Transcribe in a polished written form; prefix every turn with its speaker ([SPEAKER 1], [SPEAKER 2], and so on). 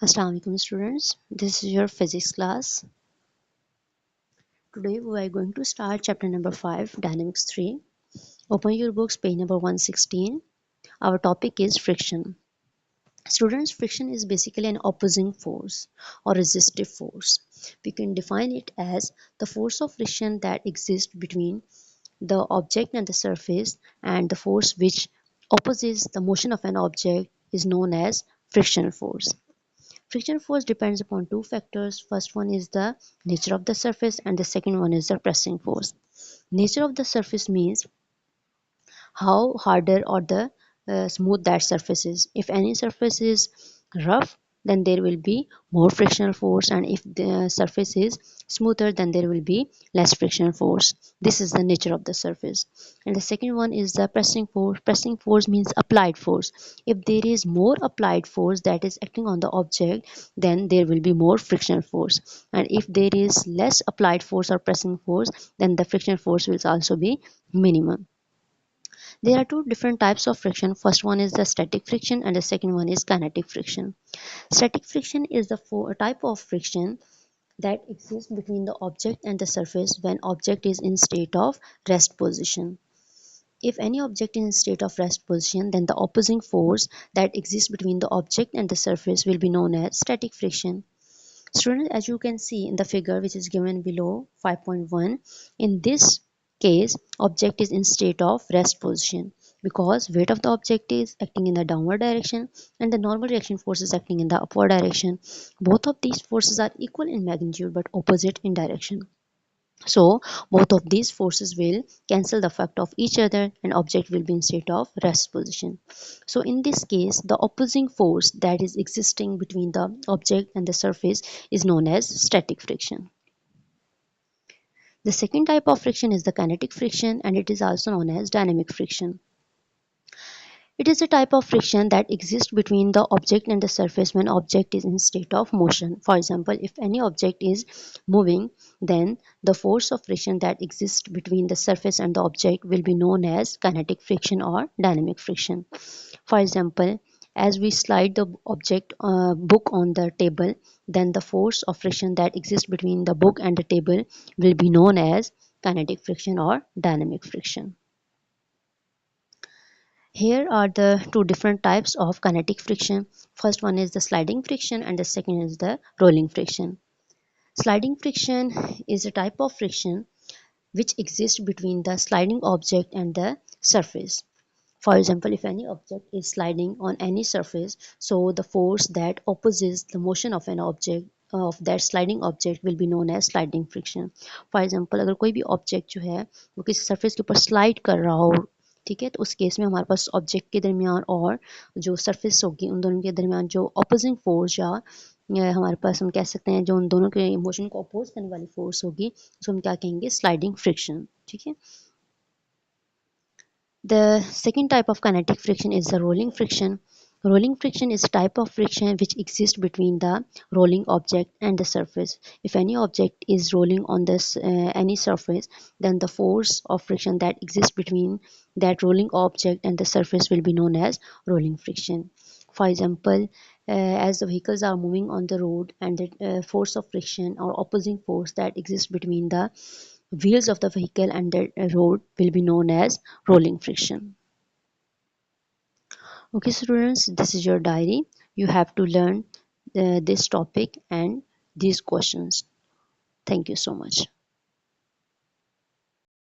[SPEAKER 1] Assalamualaikum students, this is your physics class. Today we are going to start chapter number 5, Dynamics 3. Open your books, page number 116. Our topic is friction. Students, friction is basically an opposing force or resistive force. We can define it as the force of friction that exists between the object and the surface, and the force which opposes the motion of an object is known as frictional force. Friction force depends upon two factors. First one is the nature of the surface and the second one is the pressing force. Nature of the surface means how harder or the smooth that surface is. If any surface is rough, then there will be more frictional force, and if the surface is smoother, then there will be less frictional force. This is the nature of the surface. And the second one is the pressing force. Pressing force means applied force. If there is more applied force that is acting on the object, then there will be more frictional force, and if there is less applied force or pressing force, then the frictional force will also be minimum. There are two different types of friction. First one is the static friction and the second one is kinetic friction. Static friction is the type of friction that exists between the object and the surface when object is in state of rest position. If any object is in state of rest position, then the opposing force that exists between the object and the surface will be known as static friction. Students, as you can see in the figure which is given below 5.1, in this case, object is in state of rest position because weight of the object is acting in the downward direction and the normal reaction force is acting in the upward direction. Both of these forces are equal in magnitude but opposite in direction. So both of these forces will cancel the effect of each other and object will be in state of rest position. So in this case, the opposing force that is existing between the object and the surface is known as static friction. The second type of friction is the kinetic friction, and it is also known as dynamic friction. It is a type of friction that exists between the object and the surface when object is in state of motion. For example, if any object is moving, then the force of friction that exists between the surface and the object will be known as kinetic friction or dynamic friction. For example, as we slide the object book on the table, then the force of friction that exists between the book and the table will be known as kinetic friction or dynamic friction. Here are the two different types of kinetic friction. First one is the sliding friction and the second is the rolling friction. Sliding friction is a type of friction which exists between the sliding object and the surface. For example, if any object is sliding on any surface, so the force that opposes the motion of an object of that sliding object will be known as sliding friction. For example, अगर कोई भी object जो है वो किसी surface के ऊपर slide कर रहा हो, ठीक है, तो उस केस में हमारे पास ऑब्जेक्ट के दरमियान और जो सरफेस होगी उन दोनों के दरमियान जो ऑपोजिंग फोर्स या हमारे पास हम कह सकते हैं जो उन दोनों के मोशन को अपोज करने वाली फोर्स होगी उसको हम क्या कहेंगे, स्लाइडिंग फ्रिक्शन. ठीक है. The second type of kinetic friction is the rolling friction. Rolling friction is a type of friction which exists between the rolling object and the surface. If any object is rolling on this any surface, then the force of friction that exists between that rolling object and the surface will be known as rolling friction. For example, as the vehicles are moving on the road and the force of friction or opposing force that exists between the wheels of the vehicle and the road will be known as rolling friction. Okay students, this is your diary. You have to learn this topic and these questions. Thank you so much.